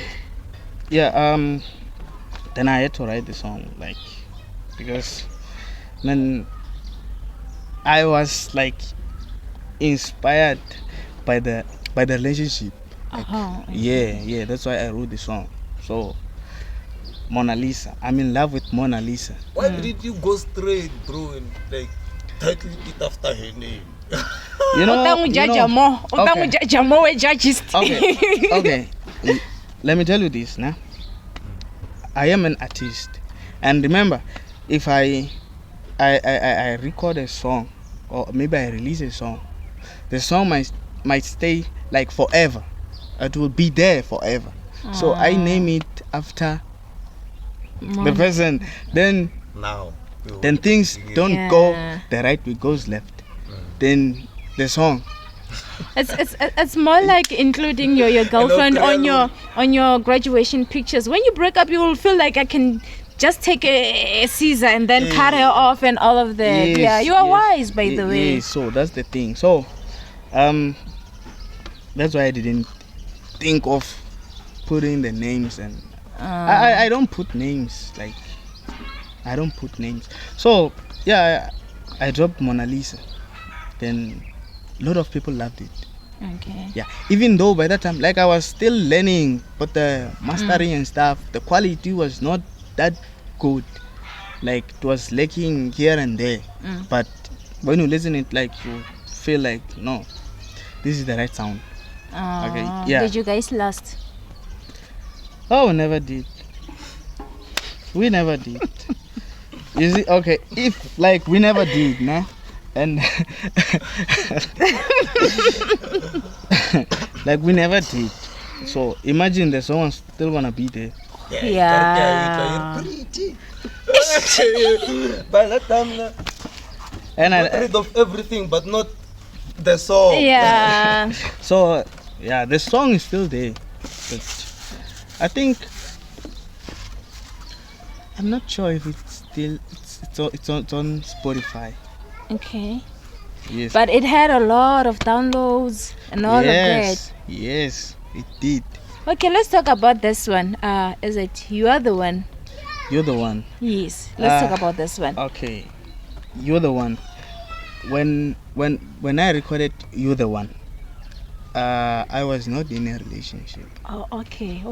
then I had to write the song, like because then I was like inspired by the relationship. Yeah, that's why I wrote the song. So Mona Lisa, I'm in love with Mona Lisa. Why did you go straight, bro, and like title it after her name? Okay. Let me tell you this now. I am an artist, and remember, if I record a song, or maybe I release a song, the song might stay like forever. It will be there forever. So I name it after the person. Then things don't go the right way, goes left. Then the song. It's more like including your girlfriend on your graduation pictures. When you break up, you will feel like I can just take a scissor and then cut her off and all of that. Yes, you are yes, wise, by the way. Yes, so that's the thing. So that's why I didn't think of putting the names, and I don't put names, like I don't put names. So yeah, I dropped Mona Lisa. Then a lot of people loved it. Okay. Yeah, even though by that time, like I was still learning, but the mastering and stuff, the quality was not that good. Like it was lacking here and there. But when you listen it, like you feel like no, this is the right sound. Okay. Yeah. Did you guys last? Oh, we never did. We never did. You see, okay, if like we never did, nah, and like we never did. So imagine the song still gonna be there. Yeah. You're pretty. By that time, And got rid of everything, but not the song. Yeah. so yeah, the song is still there, but I think I'm not sure if it's still it's on Spotify. Okay. Yes. But it had a lot of downloads and all of that. Yes, it did. Okay, let's talk about this one. Is it You Are the One? You're the one. Yes. Let's talk about this one. Okay, You're the one. When I recorded You're the One, I was not in a relationship. Oh, okay.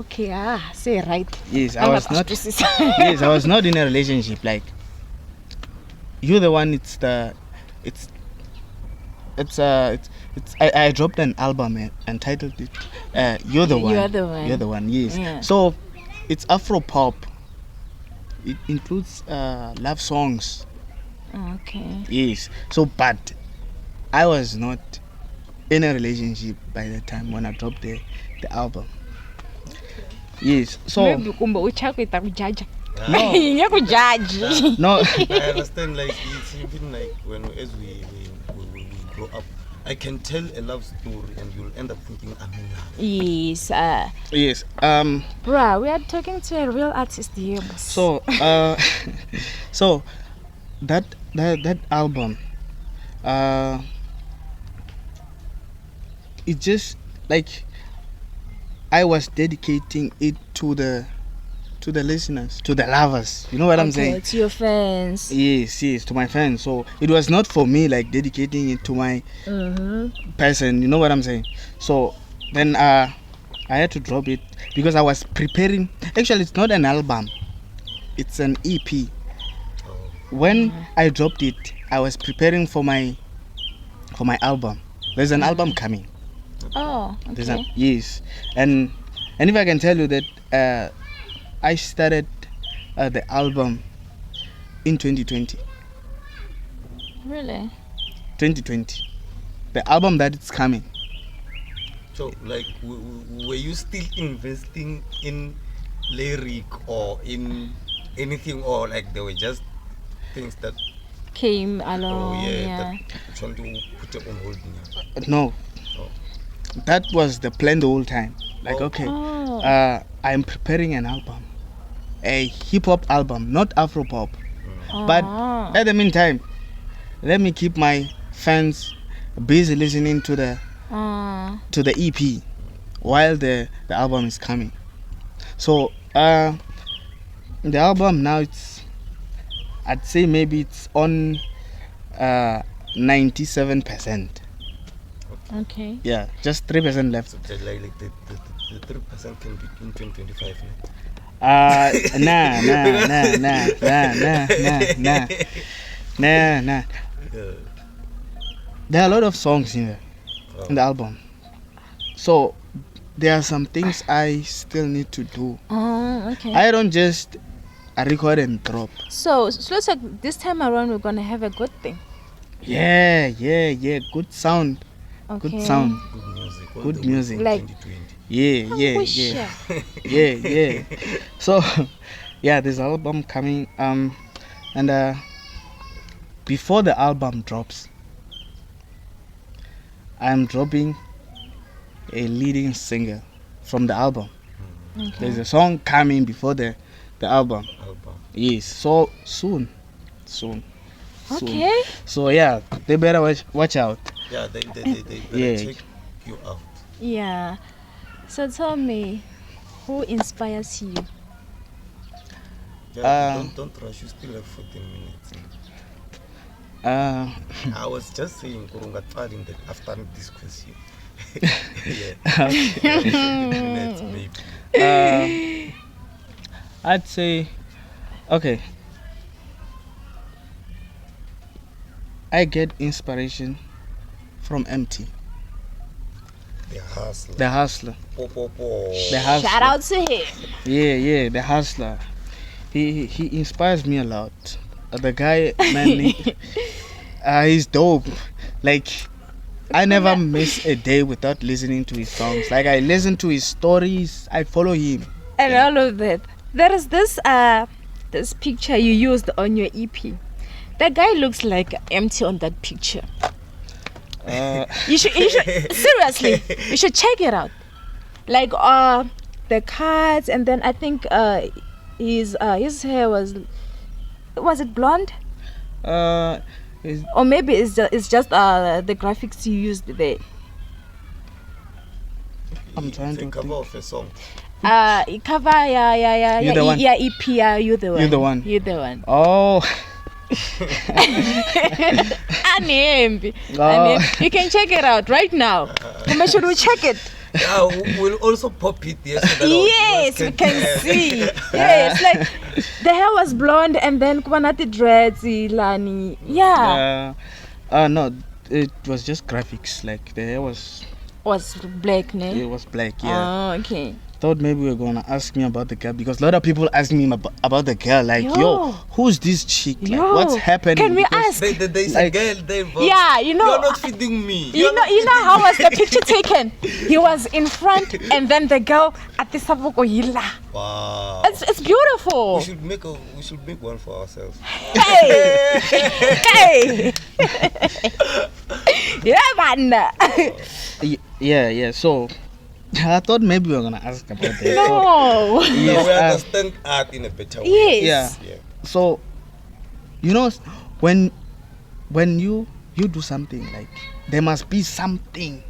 Say right. Yes, I was not. Yes, I was not in a relationship. Like You're the One. I dropped an album and titled it You're the One. You're the One. You're the One. Yes. Yeah. So it's Afro pop. It includes love songs. Okay. Yes. So, but I was not in a relationship by the time when I dropped the album. Yes. So maybe kumbe uchakuita kujaja no, ngekujaji no. I understand, like it's even like when as we grow up, I can tell a love story and you'll end up thinking I'm in love. yes Yes. bruh, we are talking to a real artist here, boss. So so that album, it just like I was dedicating it to the listeners, to the lovers. You know what I'm saying? To your fans. Yes, to my fans. So it was not for me like dedicating it to my person. You know what I'm saying? So then I had to drop it because I was preparing. Actually, it's not an album. It's an EP. When I dropped it, I was preparing for my album. There's an album coming. Oh, okay. Yes, and if I can tell you that I started the album in 2020. Really? 2020, the album that is coming. So, like, were you still investing in lyric or in anything, or like there were just things that Came along, that you want to put it on hold now? No, Oh. that was the plan the whole time. Like, Oh. okay, Oh. I'm preparing an album, a hip hop album, not Afro pop. But Oh. at the meantime, let me keep my fans busy listening to the EP while the album is coming. So the album now, I'd say maybe it's on 97%. Okay. Yeah, just 3% left. So like the 3% can be in 2025. Nah. There are a lot of songs in the album. So there are some things I still need to do. Oh, okay. I don't just record and drop. So it looks like this time around we're gonna have a good thing. Yeah. Good sound. Okay. Good sound. Good music. all Good the way music. from Like- 2020. Yeah. So yeah, there's an album coming. And before the album drops, I'm dropping a leading singer from the album. There's a song coming before the album. Album. Yes, so soon. Okay. So yeah, they better watch out. Yeah, they better Yeah. check you out. Yeah. So tell me, who inspires you? Yeah, don't rush. You still have 14 minutes. I was just saying, Kurunga in that after this question. Yeah. 15 minutes maybe. I'd say, okay, I get inspiration from MT, The hustler. the hustler. Po. The hustler. Shout out to him. Yeah, the hustler. He inspires me a lot. The guy, man, he's dope. Like, I never miss a day without listening to his songs. Like, I listen to his stories. I follow him. And all of that. There is this picture you used on your EP. That guy looks like empty on that picture. You should seriously, you should check it out. Like the cards, and then I think his hair was it blonde? Is Or maybe it's just the graphics you used there. I'm trying the to cover think. of a song. Cover, yeah. You're the one. Yeah, EP, yeah, you're the one. You're the one. You're the one. Oh. Anembi. Oh. You can check it out right now. Come should we check it? Yeah, we'll also pop it. Yes, so that our Yes, viewers we can see. Yes, like the hair was blonde and then kubanati dreads, Lani. Yeah. No, it was just graphics. Like the hair was Was black, ne? black. Yeah. Oh, okay. thought maybe you were gonna ask me about the girl because a lot of people ask me about the girl. Like, yo, who's this chick? Like, Yo, what's happening? can we Because ask? There's Like- a girl there involved. Yeah, you know. You're not feeding me. You know how was the picture taken? He was in front, and then the girl at the saboko yila. Wow. It's beautiful. We should make one for ourselves. Hey, hey. Yeah, man. Yeah. So I thought maybe we were gonna ask about that. So, No. No, Yes, we understand art in a better way. Yes. yeah. Yeah. So, you know, when you do something, like there must be something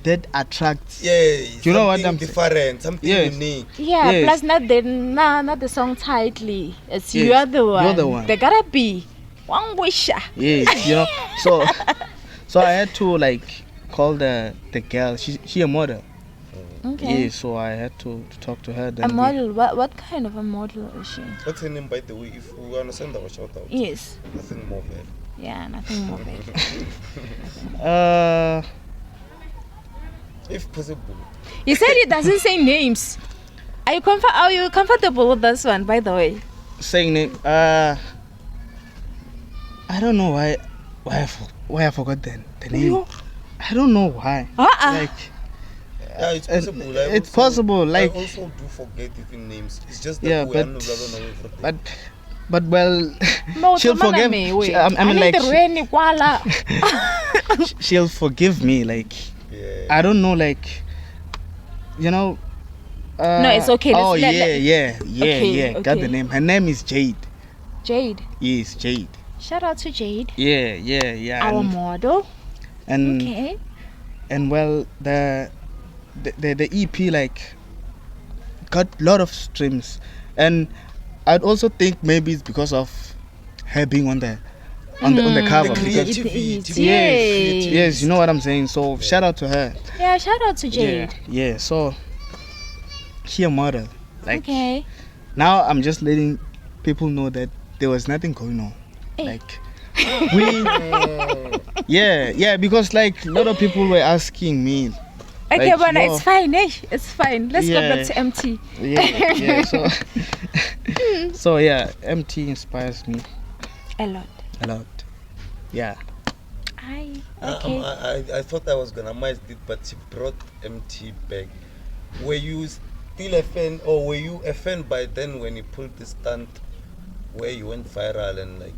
that attracts. Yeah. You know what something I'm saying? different, something Yes. unique. Yeah, Yes. plus not the song tightly. It's Yes, you're the one. you're the one. They gotta be one wish. Yes, you know. So I had to like call the girl. She a model. Okay. Yeah, so I had to talk to her. A Then model. What kind of a model is she? What's her name, by the way? If we want to send our shout out. Yes. Nothing more, man. Yeah, nothing more. Baby. If possible. He said he doesn't say names. Are you comfortable with this one, by the way? saying it. I don't know why I forgot the name. I don't know why. Like. Yeah, it's And possible. it's possible, like- I also do forget even names. It's just that Yeah, we but- don't know everything. But well, No, she'll Tomana forgive. me, wait. I mean, like Reni kwala. she'll forgive me. Like Yeah. I don't know, like you know. No, it's okay. Oh Let's yeah. Okay, Got okay. the name. Her name is Jade. Jade. Yes, Jade. Shout out to Jade. Yeah. Our model. and Okay. and well, the EP like got a lot of streams, and I'd also think maybe it's because of her being on the cover. The Because, creativity. yes, you know what I'm saying. So shout out to her. Yeah, shout out to Jade. Yeah. So she a model. Like Okay. now I'm just letting people know that there was nothing going on. Hey. Like we yeah, because like a lot of people were asking me. Okay, Like, but yo. it's fine, eh? It's fine. Let's go back Yeah. to MT. Yeah. So yeah, MT inspires me A lot. a lot. Yeah. Okay. I thought I was gonna miss it, but she brought MT back. Were you still a fan, or were you a fan by then when he pulled the stunt where you went viral and like?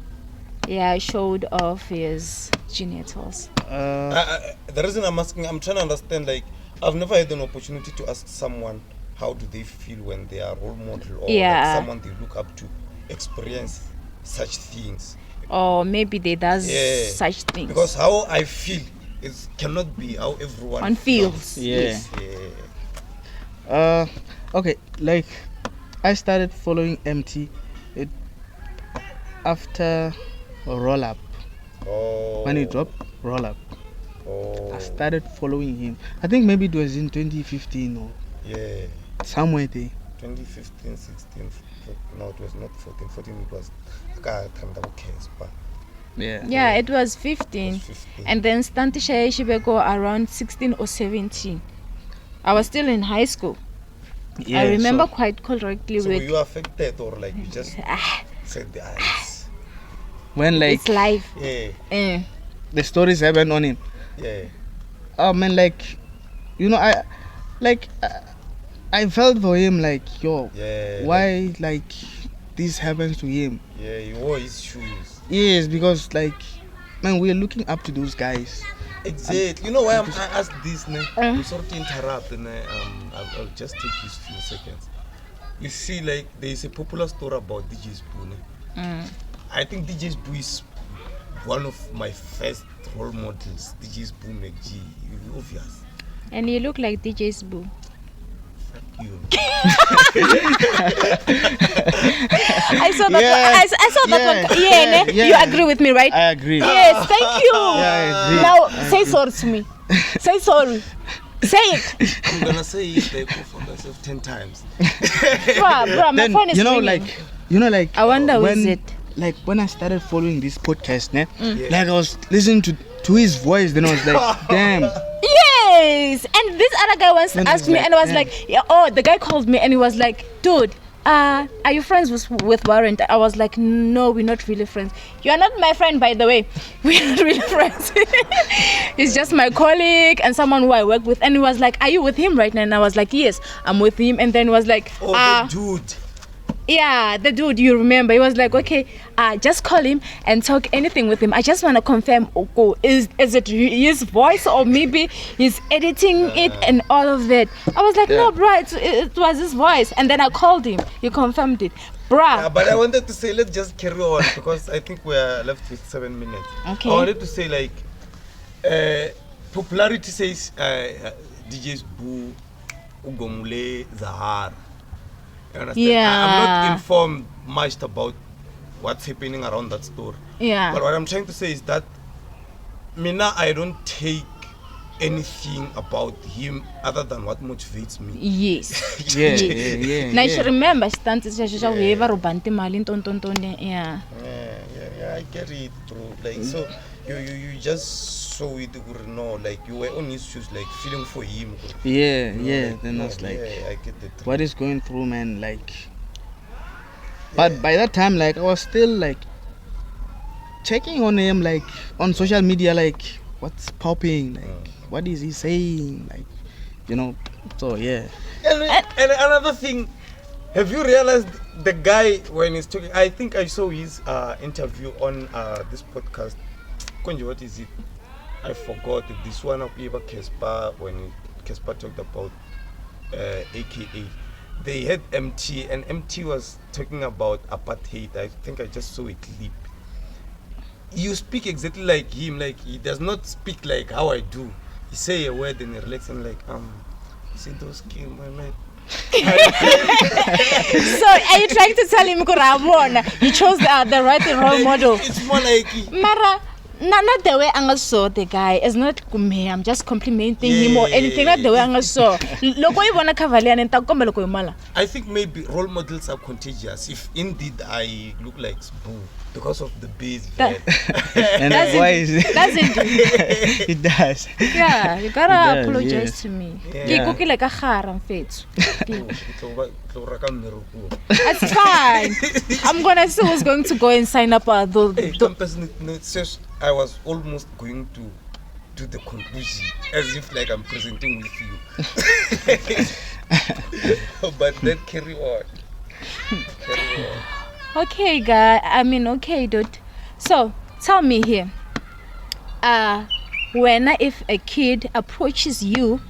Yeah, I showed off his genitals. The reason I'm asking, I'm trying to understand. Like, I've never had an opportunity to ask someone how do they feel when they are role model or Yeah. like someone they look up to experience such things. Or maybe they does Yeah. such things. Because how I feel is cannot be how everyone One feels. Yeah. Yeah. Okay, like I started following MT after Roll Up. Oh. When he dropped Roll Up, Oh. I started following him. I think maybe it was in 2015 or Yeah. somewhere there. 2015, 16. No, it was not 14. 14 it was. I can't remember the case, but Yeah. Yeah, it was it 15. was 15. And then Stantisha Shibeko around 16 or 17. I was still in high school. Yeah, I remember so- quite correctly So were with you affected or like you just Ah, said the eyes? when like it's live. Yeah. the stories happened on him. Yeah. Oh man, like you know, I felt for him, like yo, Yeah. why like this happens to him? Yeah, you wore his shoes. Yes, because like man, we're looking up to those guys. Exactly. You know why I asked this? I'm sorry to interrupt, and I'll just take you a few seconds. You see, like there is a popular story about DJ Spoo. I think DJ Spoo is one of my first role models. DJ Spoo McG, obvious. And you look like DJ's boo. You. I saw that. Yeah, I saw that yeah, one. yeah, Ne? yeah. You agree with me, right? I agree. Yes, thank you. Yeah, I agree. Now say sorry to me. Say sorry. Say it. I'm gonna say it like for myself 10 times. Bruh, my Then phone is you know, ringing. like I wonder who when is it. like when I started following this podcast, Yeah. like I was listening to his voice, then I was like, damn, Yes. And this other guy once And asked he's me, like, and I was yeah. like, yeah, oh, the guy called me and he was like, dude, are you friends with Warren? I was like, no, we're not really friends. You are not my friend, by the way. We're not really friends. He's just my colleague and someone who I work with. And he was like, are you with him right now? And I was like, yes, I'm with him. And then he was like, Oh, the dude. yeah, the dude, you remember. He was like, okay, just call him and talk anything with him. I just want to confirm, okay, is it his voice or maybe he's editing it and all of that. I was like, no, bro, it was his voice. And then I called him. He confirmed it. Bruh. But I wanted to say, let's just carry on because I think we're left with 7 minutes. Okay. I wanted to say, like, popularity says DJs Boo, Ugomule, Zahar. You understand? Yeah. I'm not informed much about what's happening around that story. Yeah. But what I'm trying to say is that Mina, I don't take anything about him other than what motivates me. Yes. Yeah, Yes. yeah. Now you remember stances shasha wherever ubanti mali ntontonton yeah. Yeah, I get it, bro. Like, so you just saw it, no, like you were on his shoes, like feeling for him. Yeah, You know, yeah. like, Then I no, was like, yeah, I get it. what is going through, man? Like, but by that time, like, I was still like checking on him, like on social media, like what's popping, like what is he saying, like, you know. So yeah. And another thing, have you realized the guy when he's talking? I think I saw his interview on this podcast. Konji, what is it? I forgot. This one of Eva Kespa, when Kespa talked about AKA. They had MT, and MT was talking about apartheid. I think I just saw a clip. You speak exactly like him, like he does not speak like how I do. He say a word and he relax and like, see those kids, my man. So are you trying to tell him Kurabona? You chose the right role model. It's more like Mara, not the way I saw the guy. It's not me. I'm just complimenting him or anything. Not the way I saw. Look, you wanna cavalier and talk about mala. I think maybe role models are contagious. If indeed I look like Boo because of the base That- And Does why it- is it? Does it? It does. Yeah, you gotta It does, apologize yes. to me. Yeah. Ke like a garam fethu. Hey, That's fine. I'm gonna see who's going to go and sign up. campus says I was almost going to do the conclusion as if like I'm presenting with you. But then carry on. Carry on. Okay, guy. I mean, okay, dude. So tell me here. When if a kid approaches you,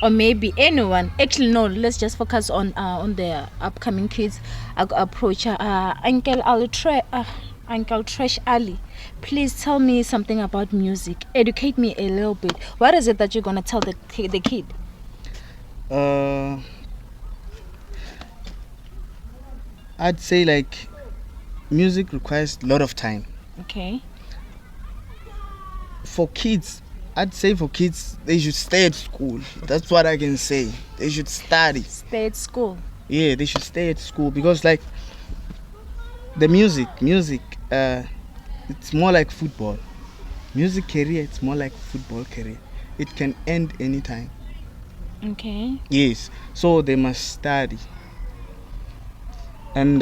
or maybe anyone, actually no, let's just focus on the upcoming kids. Approach Uncle Tresh Ali. Please tell me something about music. Educate me a little bit. What is it that you're gonna tell the kid? I'd say like music requires a lot of time. Okay. For kids, I'd say for kids, they should stay at school. That's what I can say. They should study. Stay at school. Yeah, they should stay at school because like the music, it's more like football. Music career, it's more like football career. It can end anytime. Okay. Yes, so they must study. And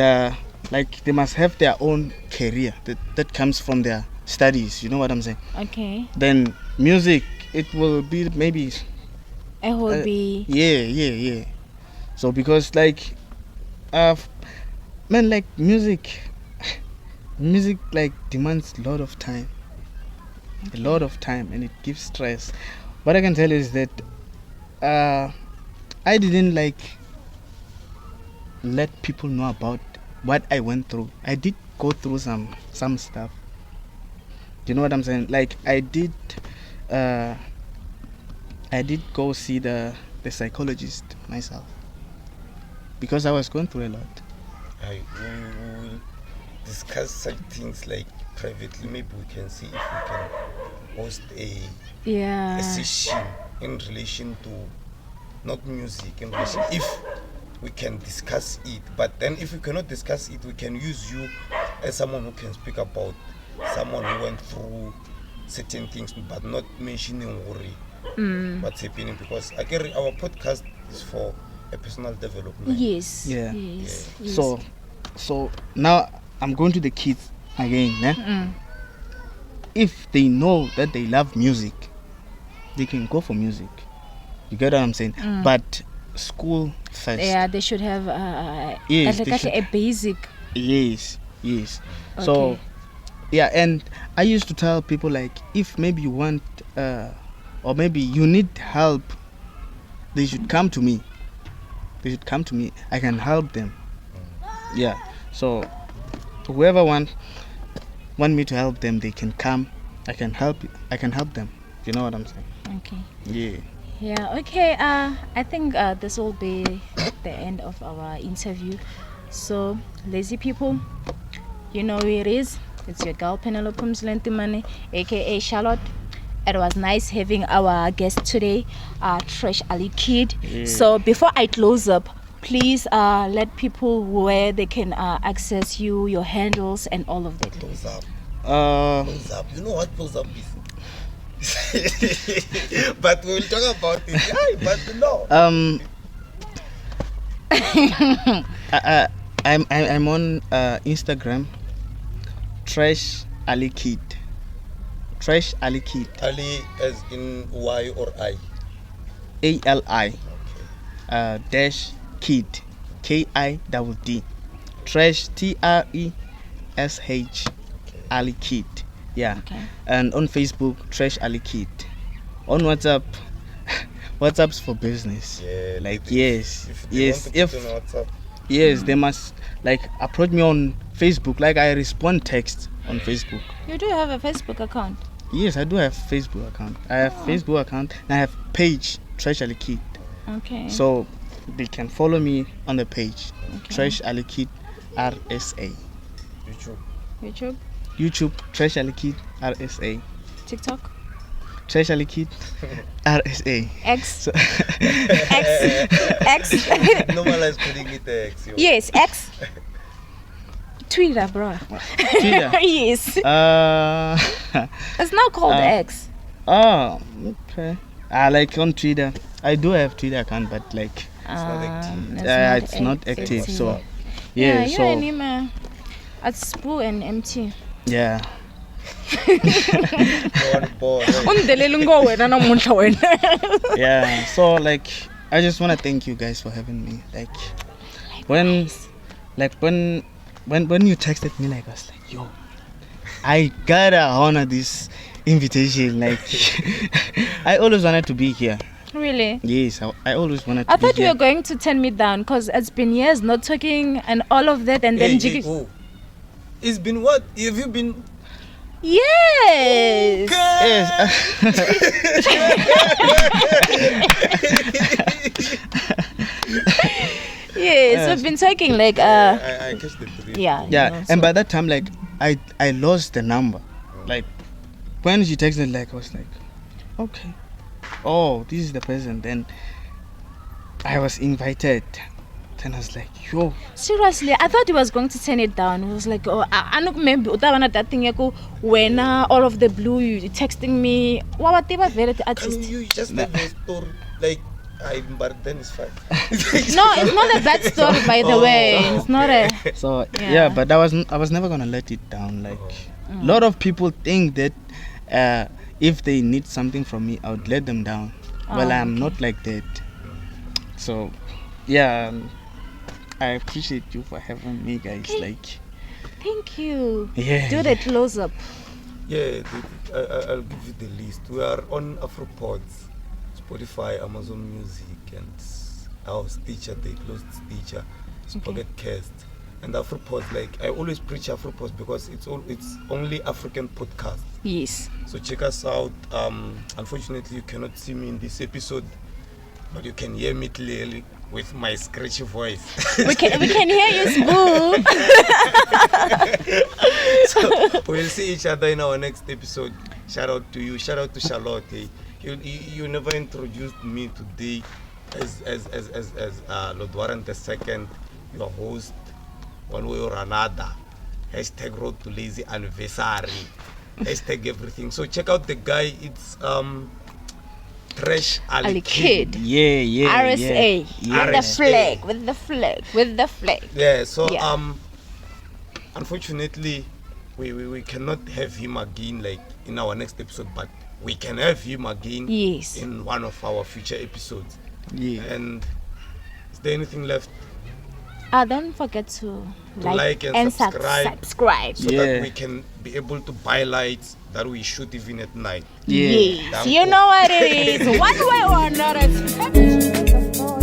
like they must have their own career that comes from their studies. You know what I'm saying? Okay. Then music, it will be maybe It will be. yeah. So because like man, like music like demands a lot of time. A lot of time, and it gives stress. What I can tell you is that I didn't like let people know about what I went through. I did go through some stuff. Do you know what I'm saying? Like I did go see the psychologist myself because I was going through a lot. We will discuss such things like privately. Maybe we can see if we can host a session in relation to not music, in relation if we can discuss it. But then if we cannot discuss it, we can use you as someone who can speak about someone who went through certain things, but not mentioning worry. what's happening, because I carry our podcast is for a personal development. Yes. Yeah. Yes. Yes. So now I'm going to the kids again. If they know that they love music, they can go for music. You get what I'm saying? But school first. Yeah, they should have Yes, they should. a basic. Yes. So Okay. yeah, and I used to tell people, like, if maybe you want or maybe you need help, they should come to me. I can help them. Yeah. So whoever want me to help them, they can come. I can help them. You know what I'm saying? Okay. Yeah. Yeah, okay. I think this will be the end of our interview. So, lazy people, you know who it is. It's your girl Penelope Mzlentimane, aka Charlotte. It was nice having our guest today, Tresh Ali Kid. Yeah. So, before I close up, please let people where they can access you, your handles, and all of that. Close up. Uh, Close up. You know what close up is? But we'll talk about it. Yeah, but no. I'm on Instagram. Tresh Ali Kid. Tresh Ali Kid. Ali as in Y or I. ALI Okay. dash Kid. KIDD. Tresh TRESH Ali Kid. Yeah. Okay. And on Facebook, Tresh Ali Kid. On WhatsApp, WhatsApp's for business. Yeah. Like, if- yes, If they yes, want to if put on WhatsApp, yes, they must like approach me on Facebook. Like, I respond text on Facebook. You do have a Facebook account. Yes, I do have Facebook account. I have Facebook account and I have page Tresh Ali Kid. Okay. So they can follow me on the page Okay. Tresh Ali Kid RSA. YouTube. YouTube Tresh Ali Kid RSA. TikTok. Tresh Ali Kid RSA. X. So X. Normalize putting it X. Yo. Yes, X. Twitter, bro. Twitter. Yes. It's now called X. Oh, okay. Like on Twitter, I do have Twitter account, but like not active. it's not active. So yeah, yeah, you so and him at Spoo and MT. yeah. One ball, right? Undelele ngo wena namuntlha wena. Yeah, so like I just want to thank you guys for having me. Like when you texted me, like I was like, yo, I gotta honor this invitation. Like I always wanted to be here. Really? Yes, I always wanted to I be thought you here. were going to turn me down because it's been years not talking and all of that, and then Hey, Jiggy. oh. It's been what? Have you been? Yes. Yes. Yes, we've been talking like I catch the drift. yeah. Yeah, you know, and so- by that time, like I lost the number. Like when she texted, like I was like, okay, oh, this is the person. Then I was invited. Then I was like, yo, seriously, I thought he was going to turn it down. He was like, oh, I know maybe that thing yako when all of the blue you texting me. What was very Can artist? you just tell the story? Like, but then it's fine. No, it's not a bad story, by the way. It's not a. so Yeah. yeah, but I was never gonna let it down. Like a lot of people think that if they need something from me, I would let them down. Well, I'm okay. not like that. So yeah, I appreciate you for having me, guys. Okay. Like Thank you. yeah, Do the close up. Yeah, I'll give you the list. We are on Afropods, Spotify, Amazon Music, and our Stitcher. They closed Stitcher, Pocket Cast, and Afropods. Like I always preach Afropods because it's only African podcast. Yes. So check us out. Unfortunately, you cannot see me in this episode, but you can hear me clearly with my scratchy voice. We can hear you, Spoo. So we'll see each other in our next episode. Shout out to you. Shout out to Charlotte. You never introduced me today as Lord Warren II, your host, one way or another. Hashtag Road to Lazy Anniversary. Hashtag everything. So check out the guy. It's Tresh Ali Kid. Yeah. RSA. Yeah. With the flag. With the flag. Yeah, so Yeah. unfortunately we cannot have him again like in our next episode, but we can have him again Yes. in one of our future episodes. Yeah. And is there anything left Don't forget to like and subscribe. subscribe. so Yeah. that we can be able to buy lights that we shoot even at night? Yeah. Yes. You know what it is. One way or another.